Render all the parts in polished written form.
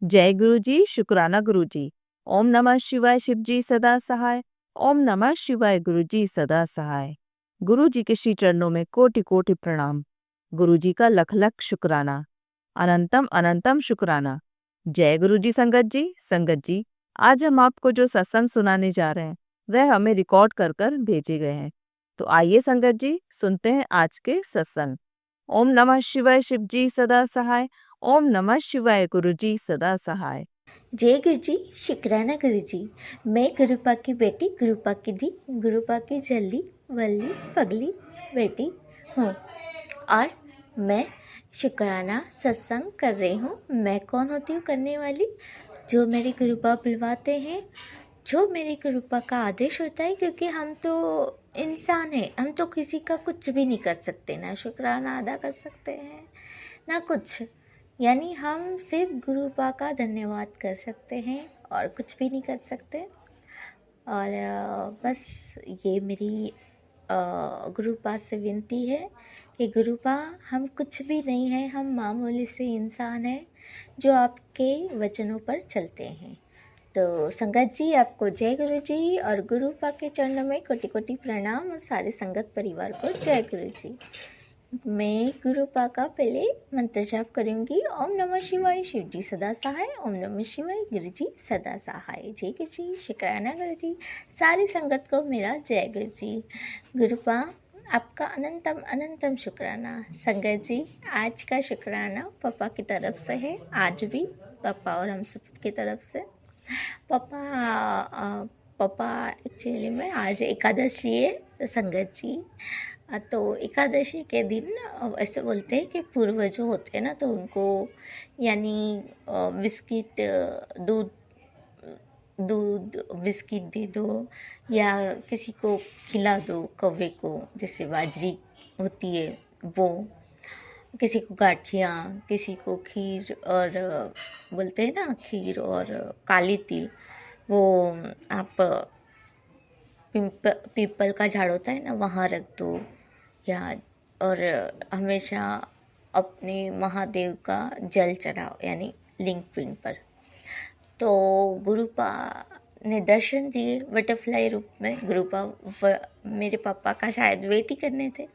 जय गुरु जी, शुक्राना गुरु जी। ओम नमः शिवाय, शिव जी सदा सहाय। ओम नमः शिवाय, गुरु जी सदा सहाय। गुरु जी के श्री चरणों में कोटि कोटि प्रणाम। गुरु जी का लख लख शुक्राना, अनंतम अनंतम शुक्राना। जय गुरु जी। संगत जी, आज हम आपको जो सत्संग सुनाने जा रहे हैं वह हमें रिकॉर्ड कर कर भेजे गए हैं। तो आइए संगत जी, सुनते हैं आज के सत्संग। ओम नमः शिवाय, शिव जी सदा सहाय। ओम नमः शिवाय, गुरु जी सदा सहाय। जय गुरु जी, शुक्राना गुरु जी। मैं गुरुपा की बेटी, गुरुपा की दी, गुरुपा की जल्दी वल्ली पगली बेटी हूँ और मैं शुक्राना सत्संग कर रही हूँ। मैं कौन होती हूँ करने वाली? जो मेरे गुरुपा बुलवाते हैं, जो मेरे गुरुपा का आदेश होता है, क्योंकि हम तो इंसान हैं, हम तो किसी का कुछ भी नहीं कर सकते, ना शुक्राना अदा कर सकते हैं ना कुछ। यानी हम सिर्फ गुरुपा का धन्यवाद कर सकते हैं और कुछ भी नहीं कर सकते। और बस ये मेरी गुरुपा से विनती है कि गुरुपा, हम कुछ भी नहीं है, हम मामूली से इंसान हैं जो आपके वचनों पर चलते हैं। तो संगत जी, आपको जय गुरु जी और गुरुपा के चरणों में कोटि कोटि प्रणाम और सारे संगत परिवार को जय गुरु जी। मैं गुरुपा का पहले मंत्र जाप करूंगी। ओम नमः शिवाय, शिव जी सदा सहाय। ओम नमः शिवाय, गुरु जी सदा सहाय। जय गुरु जी, शुक्राना गुरु जी। सारी संगत को मेरा जय गुरु जी। गुरुपा, आपका अनंतम अनंतम शुक्राना। संगत जी, आज का शुक्राना पापा की तरफ से है, आज भी पापा और हम सब की तरफ से। पापा एक्चुअली में आज एकादशी है संगत जी। तो एकादशी के दिन ऐसे बोलते हैं कि पूर्वज होते हैं ना, तो उनको यानी बिस्किट, दूध दूध बिस्किट दे दो या किसी को खिला दो, कौवे को, जैसे बाजरी होती है वो, किसी को गाठियाँ, किसी को खीर, और बोलते हैं ना खीर और काली तिल, वो आप पीपल का झाड़ होता है ना, वहाँ रख दो। या और हमेशा अपने महादेव का जल चढ़ाओ, यानी लिंग पिंड पर। तो गुरुपा ने दर्शन दिए बटरफ्लाई रूप में। गुरुपा मेरे पापा का शायद वेट ही करने थे।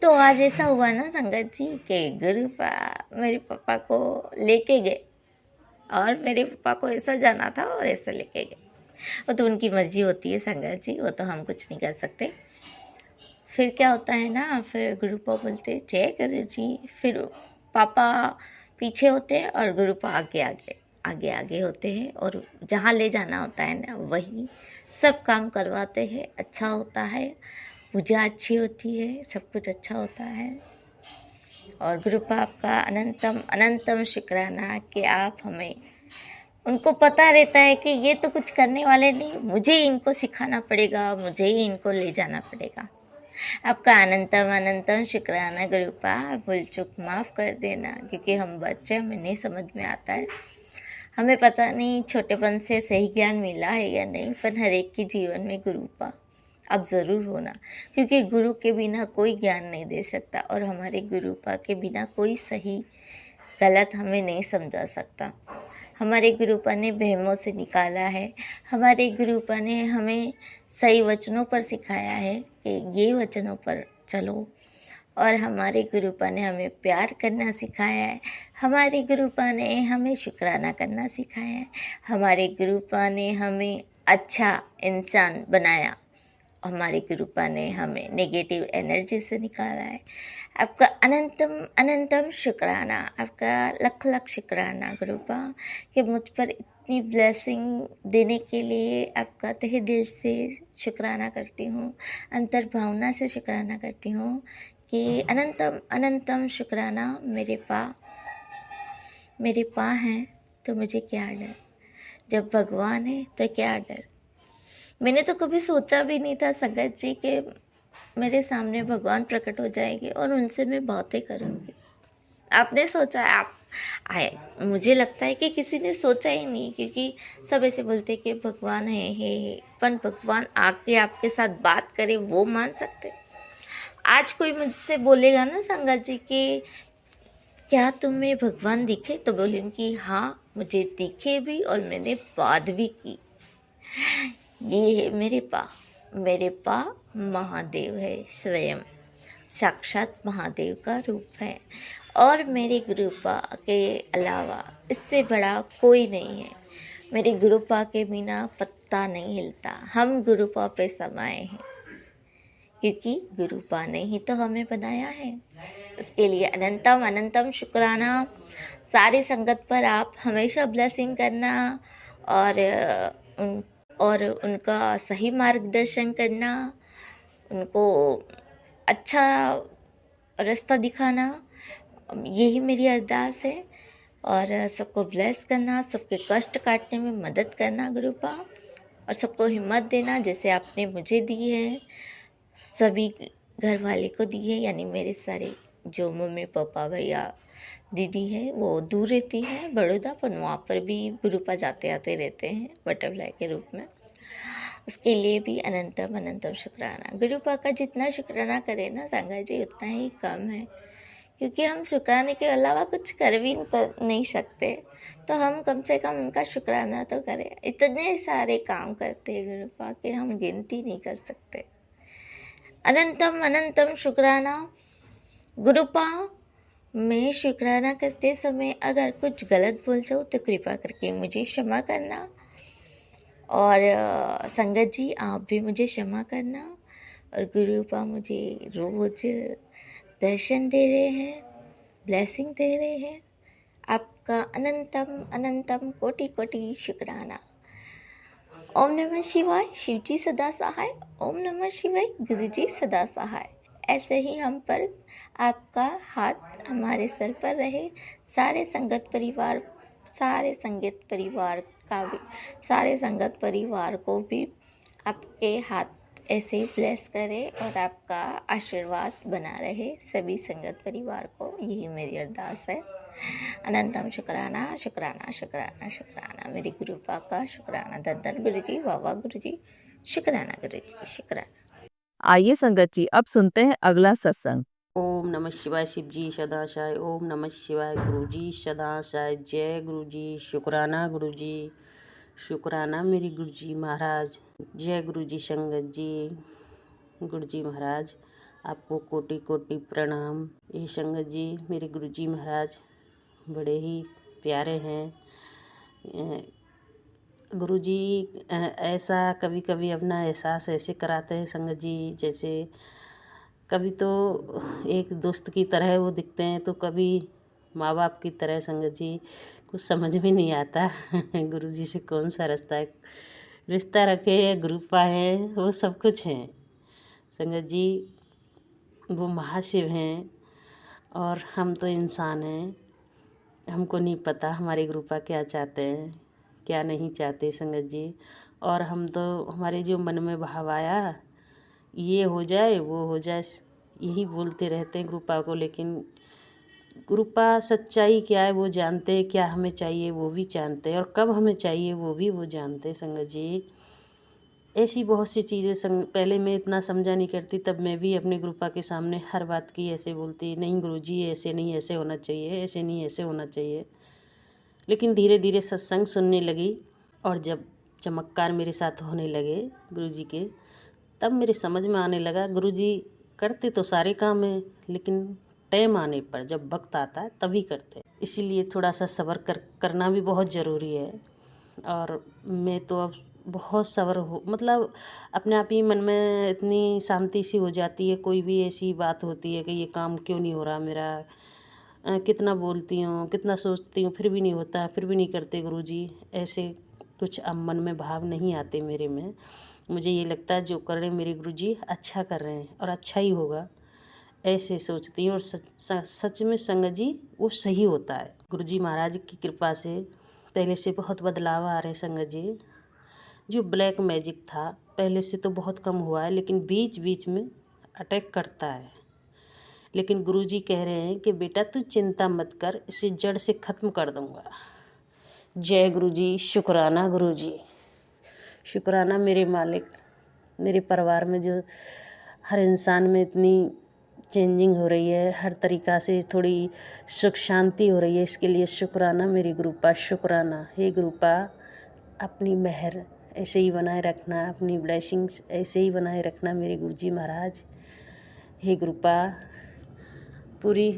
तो आज ऐसा हुआ ना संगत जी कि गुरुपा मेरे पापा को लेके गए, और मेरे पापा को ऐसा जाना था और ऐसा लेके गए। वो तो उनकी मर्जी होती है संगत जी, वो तो हम कुछ नहीं कर सकते। फिर क्या होता है ना, फिर गुरुपा बोलते जय गुरु जी, फिर पापा पीछे होते हैं और गुरुपा आगे आगे आगे आगे होते हैं, और जहाँ ले जाना होता है ना वही सब काम करवाते हैं। अच्छा होता है, पूजा अच्छी होती है, सब कुछ अच्छा होता है। और गुरुपा आपका अनंतम अनंतम शुक्राना कि आप हमें, उनको पता रहता है कि ये तो कुछ करने वाले नहीं, मुझे ही इनको सिखाना पड़ेगा, मुझे ही इनको ले जाना पड़ेगा। आपका अनंतम अनंतम शुक्राना गुरुपा। भूल चूक माफ़ कर देना, क्योंकि हम बच्चे, हमें नहीं समझ में आता है। हमें पता नहीं छोटेपन से सही ज्ञान मिला है या नहीं, पर हर एक के जीवन में गुरुपा अब ज़रूर होना, क्योंकि गुरु के बिना कोई ज्ञान नहीं दे सकता, और हमारे गुरुपा के बिना कोई सही गलत हमें नहीं समझा सकता। हमारे गुरुपा ने बहमों से निकाला है, हमारे गुरुपा ने हमें सही वचनों पर सिखाया है कि ये वचनों पर चलो, और हमारे गुरुपा ने हमें प्यार करना सिखाया है, हमारे गुरुपा ने हमें शुक्राना करना सिखाया है, हमारे गुरुपा ने हमें अच्छा इंसान बनाया, हमारे गुरुपा ने हमें नेगेटिव एनर्जी से निकाला है। आपका अनंतम अनंतम शुक्राना, आपका लख लख शुक्राना गुरुपा, कि मुझ पर इतनी ब्लेसिंग देने के लिए आपका तहे दिल से शुक्राना करती हूँ, अंतर भावना से शुक्राना करती हूँ कि अनंतम अनंतम शुक्राना। मेरे पा हैं तो मुझे क्या डर, जब भगवान है तो क्या डर। मैंने तो कभी सोचा भी नहीं था संगत जी कि मेरे सामने भगवान प्रकट हो जाएंगे और उनसे मैं बातें करूँगी। आपने सोचा है? आप आए, मुझे लगता है कि किसी ने सोचा ही नहीं, क्योंकि सब ऐसे बोलते कि भगवान है, पर भगवान आके आपके साथ बात करे वो मान सकते। आज कोई मुझसे बोलेगा ना संगत जी कि क्या तुम्हें भगवान दिखे? तो बोली कि हाँ, मुझे दिखे भी और मैंने बात भी की। ये है मेरे पा महादेव है, स्वयं साक्षात महादेव का रूप है। और मेरे गुरुपा के अलावा इससे बड़ा कोई नहीं है। मेरे गुरुपा के बिना पत्ता नहीं हिलता। हम गुरुपा पे समाये हैं, क्योंकि गुरुपा ने ही तो हमें बनाया है। उसके लिए अनंतम अनंतम शुक्राना। सारी संगत पर आप हमेशा ब्लेसिंग करना और उनका सही मार्गदर्शन करना, उनको अच्छा रास्ता दिखाना, यही मेरी अरदास है। और सबको ब्लेस करना, सबके कष्ट काटने में मदद करना गुरुपा, और सबको हिम्मत देना जैसे आपने मुझे दी है, सभी घर वाले को दी है। यानी मेरे सारे जो मम्मी पापा भैया दीदी है वो दूर रहती है बड़ौदा, पर वहाँ पर भी गुरुपा जाते आते रहते हैं बटरफ्लाई के रूप में। उसके लिए भी अनंतम अनंतम शुक्राना। गुरुपा का जितना शुक्राना करें ना सांगा जी, उतना ही कम है, क्योंकि हम शुक्राने के अलावा कुछ कर भी नहीं सकते। तो हम कम से कम उनका शुक्राना तो करें। इतने सारे काम करते हैं गुरुपा के, हम गिनती नहीं कर सकते। अनंतम अनंतम शुक्राना। गुरुपा, मैं शुक्राना करते समय अगर कुछ गलत बोल जाऊँ तो कृपा करके मुझे क्षमा करना, और संगत जी आप भी मुझे क्षमा करना। और गुरुपा मुझे रोज दर्शन दे रहे हैं, ब्लेसिंग दे रहे हैं। आपका अनंतम अनंतम कोटि कोटि शुक्राना। ओम नमः शिवाय, शिवजी सदा सहाय। ओम नमः शिवाय, गुरुजी सदा सहाय। ऐसे ही हम पर आपका हाथ हमारे सर पर रहे। सारे संगत परिवार को भी आपके हाथ ऐसे ब्लेस करे और आपका आशीर्वाद बना रहे सभी संगत परिवार को, यही मेरी अरदास है। अनंतम शुक्राना शुक्राना शुक्राना शुक्राना। मेरी गुरुपा का शुक्राना। धन गुरुजी, वाह गुरुजी, शुक्राना गुरुजी, शुक्राना। आइए संगत जी, अब सुनते हैं अगला सत्संग। ओम नमः शिवाय शिवजी सदाशाय। ओम नमः शिवाय गुरुजी सदाशाय। जय गुरुजी। शुक्राना गुरुजी, शुक्राना मेरी गुरुजी महाराज। जय गुरुजी संगत जी। गुरुजी महाराज आपको कोटि कोटि प्रणाम। ये संगत जी मेरे गुरुजी महाराज बड़े ही प्यारे हैं। गुरुजी ऐसा कभी कभी अपना एहसास ऐसे कराते हैं संगत जी, जैसे कभी तो एक दोस्त की तरह वो दिखते हैं, तो कभी माँ बाप की तरह। संगत जी कुछ समझ में नहीं आता गुरुजी से कौन सा रिश्ता रखे है, गुरुपा है, वो सब कुछ हैं संगत जी। वो महाशिव हैं और हम तो इंसान हैं। हमको नहीं पता हमारे गुरुपा क्या चाहते हैं क्या नहीं चाहते संगत जी। और हम तो हमारे जो मन में भाव आया, ये हो जाए वो हो जाए, यही बोलते रहते हैं गुरुपा को। लेकिन गुरुपा सच्चाई क्या है वो जानते हैं, क्या हमें चाहिए वो भी जानते हैं, और कब हमें चाहिए वो जानते हैं संगत जी। ऐसी बहुत सी चीज़ें पहले मैं इतना समझा नहीं करती, तब मैं भी अपने गुरुपा के सामने हर बात की ऐसे बोलती, नहीं गुरुजी ऐसे नहीं, ऐसे होना चाहिए, ऐसे नहीं ऐसे होना चाहिए। लेकिन धीरे धीरे सत्संग सुनने लगी और जब चमत्कार मेरे साथ होने लगे गुरुजी के, तब मेरे समझ में आने लगा गुरुजी करते तो सारे काम हैं, लेकिन टाइम आने पर जब वक्त आता है तभी करते हैं। इसीलिए थोड़ा सा सब्र करना भी बहुत ज़रूरी है। और मैं तो अब बहुत सब्र मतलब अपने आप ही मन में इतनी शांति सी हो जाती है। कोई भी ऐसी बात होती है कि ये काम क्यों नहीं हो रहा मेरा, कितना बोलती हूँ कितना सोचती हूँ फिर भी नहीं होता, फिर भी नहीं करते गुरुजी, ऐसे कुछ अब मन में भाव नहीं आते मेरे में। मुझे ये लगता है जो कर रहे हैं मेरे गुरुजी अच्छा कर रहे हैं और अच्छा ही होगा, ऐसे सोचती हूँ। और सच में संगत जी वो सही होता है। गुरुजी महाराज की कृपा से पहले से बहुत बदलाव आ रहे हैं संगत जी। जो ब्लैक मैजिक था पहले से तो बहुत कम हुआ है, लेकिन बीच बीच में अटैक करता है। लेकिन गुरुजी कह रहे हैं कि बेटा तू चिंता मत कर, इसे जड़ से ख़त्म कर दूँगा। जय गुरुजी, शुक्राना गुरुजी, शुक्राना मेरे मालिक। मेरे परिवार में जो हर इंसान में इतनी चेंजिंग हो रही है, हर तरीक़ा से थोड़ी सुख शांति हो रही है। इसके लिए शुक्राना मेरी गुरुपा, शुक्राना। हे गुरुपा, अपनी मेहर ऐसे ही बनाए रखना, अपनी ब्लेसिंग्स ऐसे ही बनाए रखना मेरे गुरुजी महाराज। हे गुरुपा, पूरी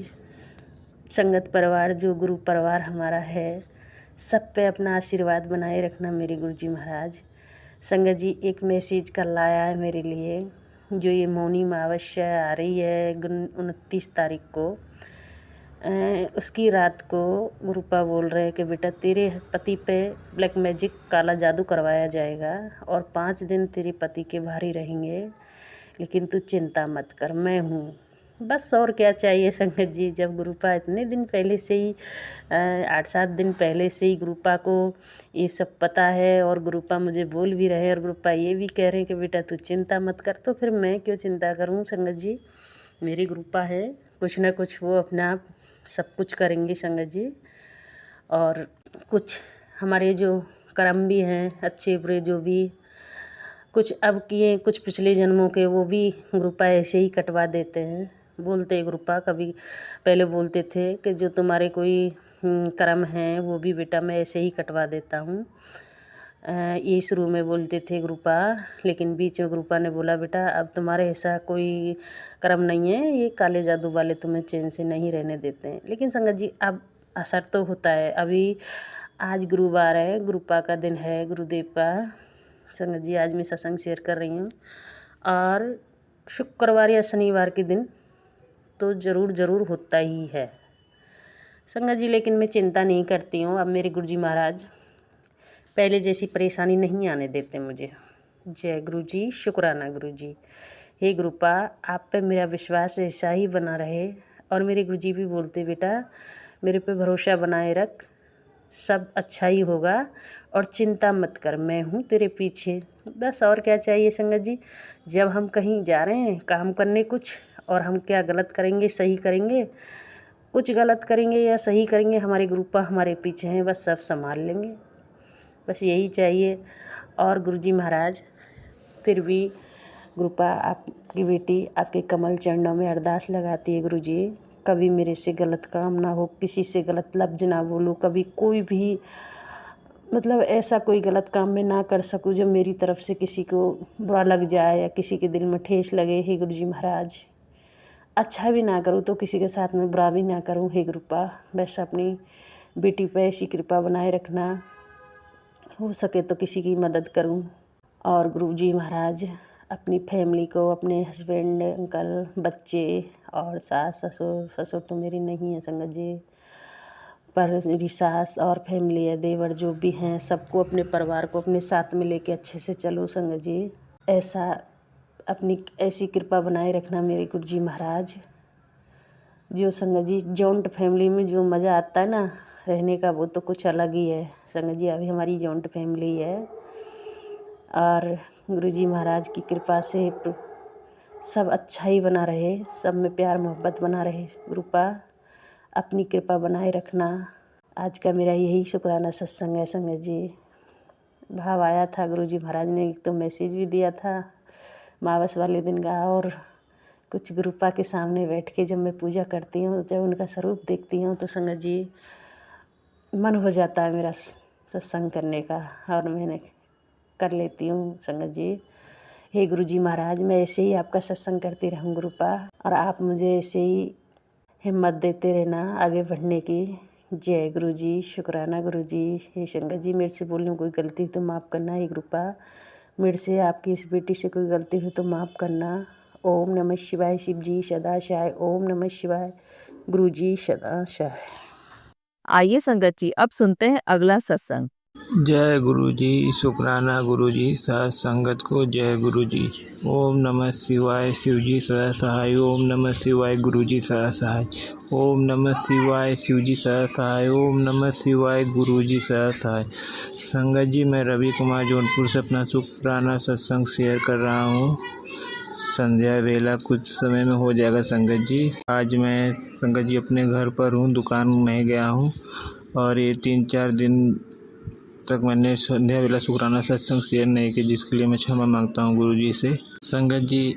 संगत परिवार जो गुरु परिवार हमारा है, सब पे अपना आशीर्वाद बनाए रखना मेरे गुरुजी महाराज। संगत जी, एक मैसेज कल आया है मेरे लिए, जो ये मौनी अमावस्या आ रही है 29 तारीख को, उसकी रात को गुरुपा बोल रहे हैं कि बेटा तेरे पति पे ब्लैक मैजिक काला जादू करवाया जाएगा और 5 दिन तेरे पति के भारी रहेंगे, लेकिन तू चिंता मत कर, मैं हूँ। बस और क्या चाहिए संगत जी। जब गुरुपा इतने दिन पहले से ही 8-7 दिन पहले से ही गुरुपा को ये सब पता है और गुरुपा मुझे बोल भी रहे हैं और गुरुपा ये भी कह रहे हैं कि बेटा तू चिंता मत कर, तो फिर मैं क्यों चिंता करूँ संगत जी। मेरी गुरुपा है, कुछ ना कुछ वो अपना आप सब कुछ करेंगे संगत जी। और कुछ हमारे जो कर्म भी हैं अच्छे बुरे, जो भी कुछ अब किए, कुछ पिछले जन्मों के, वो भी गुरुपा ऐसे ही कटवा देते हैं। बोलते गुरुपा कभी पहले बोलते थे कि जो तुम्हारे कोई कर्म हैं वो भी बेटा मैं ऐसे ही कटवा देता हूँ, ये शुरू में बोलते थे गुरुपा। लेकिन बीच में गुरुपा ने बोला बेटा अब तुम्हारे ऐसा कोई कर्म नहीं है, ये काले जादू वाले तुम्हें चैन से नहीं रहने देते हैं। लेकिन संगत जी अब असर तो होता है। अभी आज गुरुवार है, गुरुपा का दिन है, गुरुदेव का। संगत जी आज मैं सत्संग शेयर कर रही हूँ, और शुक्रवार या शनिवार के दिन तो ज़रूर होता ही है संगत जी। लेकिन मैं चिंता नहीं करती हूँ। अब मेरे गुरुजी महाराज पहले जैसी परेशानी नहीं आने देते मुझे। जय गुरुजी, शुक्राना गुरुजी। हे गुरुपा, आप पे मेरा विश्वास ऐसा ही बना रहे। और मेरे गुरुजी भी बोलते बेटा मेरे पे भरोसा बनाए रख, सब अच्छा ही होगा और चिंता मत कर, मैं हूँ तेरे पीछे। बस और क्या चाहिए संगत जी। जब हम कहीं जा रहे हैं काम करने कुछ, और हम क्या गलत करेंगे सही करेंगे, कुछ गलत करेंगे या सही करेंगे, हमारे गुरुपा हमारे पीछे हैं, बस सब संभाल लेंगे, बस यही चाहिए। और गुरुजी महाराज फिर भी गुरुपा आपकी बेटी आपके कमल चरणों में अरदास लगाती है गुरुजी, कभी मेरे से गलत काम ना हो, किसी से गलत लफ्ज ना बोलूँ, कभी कोई भी मतलब ऐसा कोई गलत काम मैं ना कर सकूँ जो मेरी तरफ से किसी को बुरा लग जाए या किसी के दिल में ठेस लगे। हे गुरुजी महाराज, अच्छा भी ना करूँ तो किसी के साथ में बुरा भी ना करूँ। हे गुरुपा, बस अपनी बेटी पे ऐसी कृपा बनाए रखना, हो सके तो किसी की मदद करूँ। और गुरुजी महाराज अपनी फैमिली को, अपने हस्बैंड, अंकल, बच्चे और सास ससुर तो मेरी नहीं है संगत जी, पर मेरी सास और फैमिली है, देवर जो भी हैं, सबको, अपने परिवार को अपने साथ में लेके अच्छे से चलो संगत जी। ऐसा अपनी ऐसी कृपा बनाए रखना मेरे गुरुजी महाराज। जो संगत जी जॉइंट फैमिली में जो मज़ा आता है ना रहने का, वो तो कुछ अलग ही है संगत जी। अभी हमारी जॉइंट फैमिली है और गुरुजी महाराज की कृपा से सब अच्छा ही बना रहे, सब में प्यार मोहब्बत बना रहे। गुरुपा अपनी कृपा बनाए रखना। आज का मेरा यही शुक्राना सत्संग है संगत जी। भाव आया था, गुरुजी महाराज ने एक तो मैसेज भी दिया था मावस वाले दिन का, और कुछ गुरुपा के सामने बैठ के जब मैं पूजा करती हूँ, जब उनका स्वरूप देखती हूँ तो संगत जी मन हो जाता है मेरा सत्संग करने का, और मैंने कर लेती हूँ संगत जी। हे गुरुजी महाराज, मैं ऐसे ही आपका सत्संग करती रहूँ गुरुपा, और आप मुझे ऐसे ही हिम्मत देते रहना आगे बढ़ने की। जय गुरुजी, शुक्राना गुरुजी। हे संगत जी, मेरे से बोलने में कोई गलती हो तो माफ़ करना। हे गुरुपा, मेरे से आपकी इस बेटी से कोई गलती हो तो माफ़ करना। ओम नमः शिवाय। शिव जी सदाशाय। ओम नमः शिवाय। गुरुजी सदाशाय। आइए संगत जी अब सुनते हैं अगला सत्संग। जय गुरुजी, शुक्राना गुरुजी, साथ संगत को जय गुरुजी। ओम नमः शिवाय। शिवजी सदा सहाय। ओम नमः शिवाय। गुरुजी सदा सहाय। ओम नमः शिवाय। शिवजी सदा सहाय। ओम नमः शिवाय। गुरुजी सदा सहाय। संगत जी, मैं रवि कुमार जौनपुर से अपना शुक्राना सत्संग शेयर कर रहा हूँ। संध्या वेला कुछ समय में हो जाएगा संगत जी। आज मैं संगत जी अपने घर पर हूँ, दुकान में नहीं गया हूँ, और ये 3-4 दिन तक मैंने संध्या वेला शुक्राना सत्संग शेयर नहीं किया, जिसके लिए मैं क्षमा मांगता हूँ गुरुजी से। संगत जी,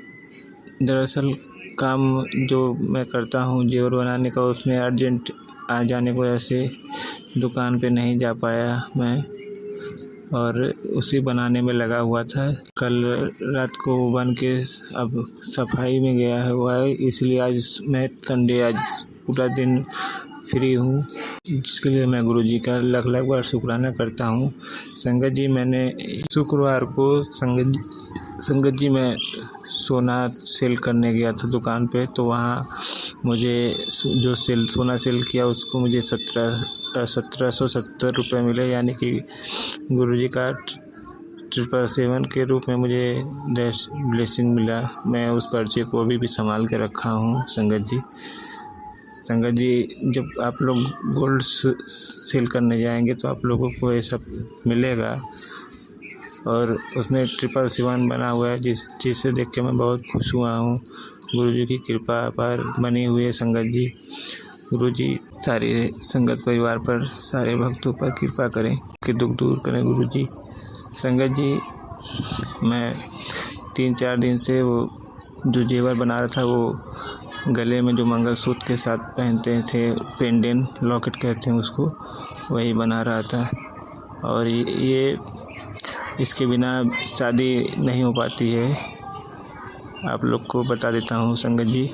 दरअसल काम जो मैं करता हूँ जेवर बनाने का, उसमें अर्जेंट आ जाने की वजह से दुकान पे नहीं जा पाया मैं, और उसी बनाने में लगा हुआ था। कल रात को बन के अब सफाई में गया हुआ है, इसलिए आज मैं संडे, आज पूरा दिन फ्री हूँ, जिसके लिए मैं गुरुजी का लाख लाख बार शुक्राना करता हूँ। संगत जी, मैंने शुक्रवार को संगत जी मैं सोना सेल करने गया था दुकान पे, तो वहाँ मुझे जो सोना सेल किया उसको मुझे 1770 रुपये मिले, यानी कि गुरुजी का 777 के रूप में मुझे ब्लेसिंग मिला। मैं उस पर्चे को अभी भी संभाल के रखा हूँ। संगत जी, जब आप लोग गोल्ड सेल करने जाएंगे तो आप लोगों को ये सब मिलेगा, और उसमें 777 बना हुआ है, जिसे देख के मैं बहुत खुश हुआ हूँ। गुरुजी की कृपा पर बनी हुई है। संगत जी, गुरुजी सारे संगत परिवार पर, सारे भक्तों पर कृपा करें कि दुख दूर करें गुरुजी। संगत जी, मैं 3-4 दिन से वो जो जेवर बना रहा था, वो गले में जो मंगलसूत्र के साथ पहनते थे, पेंडेंट लॉकेट कहते हैं उसको, वही बना रहा था। और ये इसके बिना शादी नहीं हो पाती है, आप लोग को बता देता हूँ संगत जी,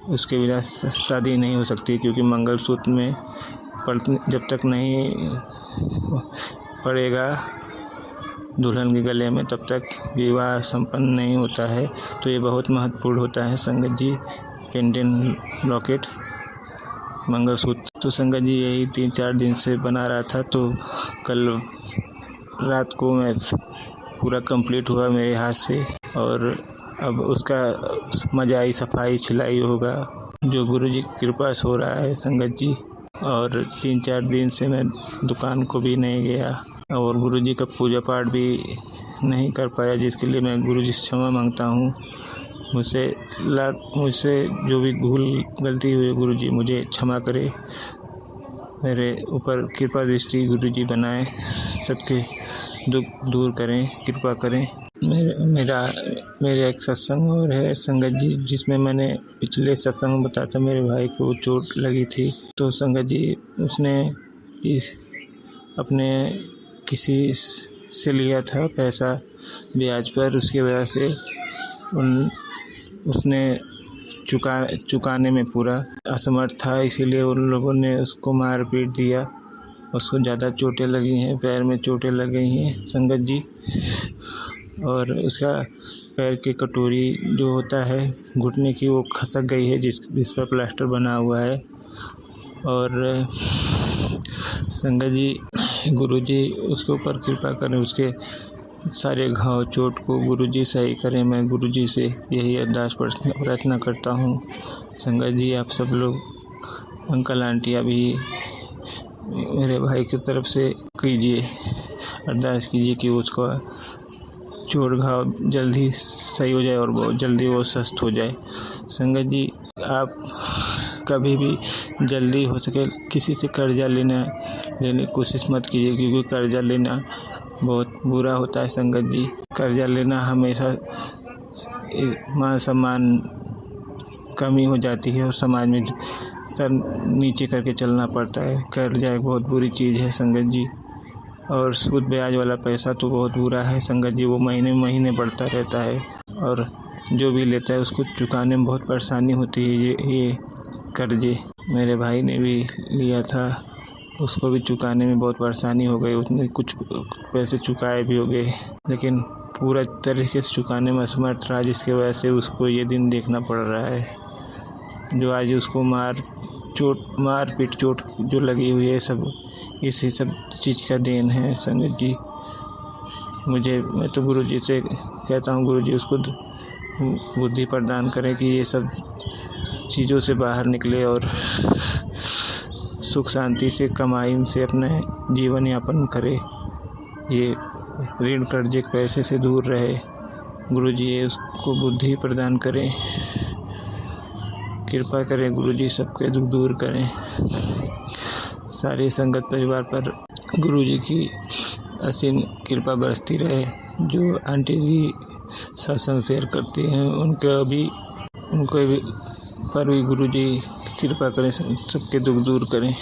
उसके बिना शादी नहीं हो सकती, क्योंकि मंगलसूत्र में जब तक नहीं पड़ेगा दुल्हन के गले में, तब तक विवाह संपन्न नहीं होता है। तो ये बहुत महत्वपूर्ण होता है संगत जी, पेंडेंट लॉकेट मंगलसूत्र। तो संगत जी, यही 3-4 दिन से बना रहा था, तो कल रात को मैं पूरा कंप्लीट हुआ मेरे हाथ से, और अब उसका मजा ही सफाई छिलाई होगा, जो गुरुजी की कृपा से हो रहा है संगत जी। और 3-4 दिन से मैं दुकान को भी नहीं गया, और गुरुजी का पूजा पाठ भी नहीं कर पाया, जिसके लिए मैं गुरुजी से क्षमा मांगता हूँ। मुझसे जो भी भूल गलती हुई गुरुजी मुझे क्षमा करे, मेरे ऊपर कृपा दृष्टि गुरुजी बनाए, सबके दुख दूर करें, कृपा करें। मेरे एक सत्संग और है संगत जी, जिसमें मैंने पिछले सत्संग में बताया था मेरे भाई को चोट लगी थी। तो संगत जी, उसने अपने किसी से लिया था पैसा ब्याज पर, उसकी वजह से उसने चुकाने में पूरा असमर्थ था, इसीलिए उन लोगों ने उसको मार पीट दिया। उसको ज़्यादा चोटें लगी हैं, पैर में चोटें लग गई हैं संगत जी, और उसका पैर की कटोरी जो होता है घुटने की, वो खसक गई है, जिस पर प्लास्टर बना हुआ है। और संगत जी, गुरुजी उसके ऊपर कृपा करें, उसके सारे घाव चोट को गुरुजी सही करें। मैं गुरुजी से यही अरदास प्रार्थना करता हूँ। संगत जी, आप सब लोग अंकल आंटियाँ भी मेरे भाई की तरफ से कीजिए, अरदास कीजिए कि उसका चोट घाव जल्दी सही हो जाए और बहुत जल्दी वो स्वस्थ हो जाए। संगत जी, आप कभी भी जल्दी हो सके किसी से कर्जा लेने की कोशिश मत कीजिए, क्योंकि कर्जा लेना बहुत बुरा होता है संगत जी। कर्जा लेना हमेशा मान सम्मान कमी हो जाती है, और समाज में सर नीचे करके चलना पड़ता है। कर्जा एक बहुत बुरी चीज़ है संगत जी, और सूद ब्याज वाला पैसा तो बहुत बुरा है संगत जी, वो महीने बढ़ता रहता है, और जो भी लेता है उसको चुकाने में बहुत परेशानी होती है। ये कर्जे मेरे भाई ने भी लिया था, उसको भी चुकाने में बहुत परेशानी हो गई। उसने कुछ पैसे चुकाए भी हो गए, लेकिन पूरा तरीके से चुकाने में असमर्थ रहा, जिसकी वजह से उसको ये दिन देखना पड़ रहा है। जो आज उसको मार पीट चोट जो लगी हुई है, सब इसी सब चीज़ का देन है संगत जी। मैं तो गुरुजी से कहता हूँ, गुरुजी उसको बुद्धि प्रदान करें कि ये सब चीज़ों से बाहर निकले और सुख शांति से कमाई से अपने जीवन यापन करे, ये ऋण कर्जे पैसे से दूर रहे। गुरुजी ये उसको बुद्धि प्रदान करें, कृपा करें गुरुजी, सबके दुख दूर करें। सारे संगत परिवार पर गुरुजी की असीम कृपा बरसती रहे। जो आंटी जी सत्संग शेयर करती हैं उनको भी पर भी गुरु जी कृपा करें, सबके दुख दूर करें।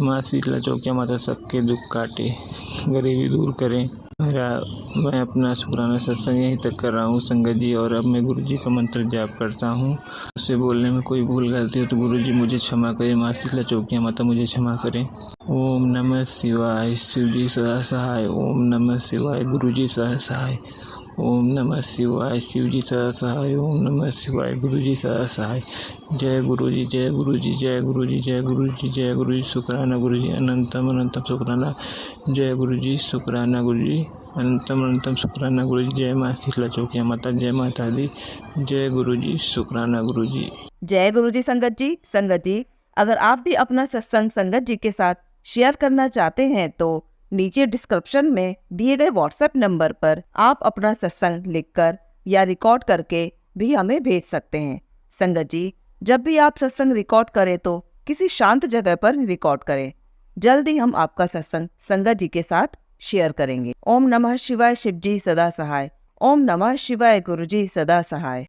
माँ शीतला चौकिया माता सबके दुख काटे, गरीबी दूर करें। मैं अपना शुक्राना सत्संग यहीं तक कर रहा हूँ संगत जी, और अब मैं गुरु जी का मंत्र जाप करता हूँ। उससे बोलने में कोई भूल गलती हो तो गुरु जी मुझे क्षमा करें, माँ शीतला चौकिया माता मुझे क्षमा करें। ओम नमः शिवाय, शिव जी सदा सहाय। ओम नमः शिवाय, गुरु जी सदा सहाय। ओम नमः शिवाय, शिव जी सदा सहाय। ओम नमः शिवाय, गुरु जी सदा सहाय। जय गुरु जी, जय गुरु जी, जय गुरु जी, जय गुरु जी, जय गुरु जी। शुक्राना गुरु जी, अनंतम अनंतम शुक्राना। जय गुरु जी, शुक्राना गुरु जी, अनंतम अनंतम शुक्राना गुरु जी। जय माँ शीतला चौकिया माता, जय माता दी। जय गुरु जी, शुक्राना गुरु जी। जय गुरु जी। संगत जी, अगर आप भी अपना सत्संग संगत जी के साथ शेयर करना चाहते हैं तो नीचे डिस्क्रिप्शन में दिए गए व्हाट्सएप नंबर पर आप अपना सत्संग लिखकर या रिकॉर्ड करके भी हमें भेज सकते हैं। संगत जी, जब भी आप सत्संग रिकॉर्ड करें तो किसी शांत जगह पर रिकॉर्ड करें। जल्दी हम आपका सत्संग संगत जी के साथ शेयर करेंगे। ओम नमः शिवाय, शिव जी सदा सहाय। ओम नमः शिवाय, गुरु जी सदा सहाय।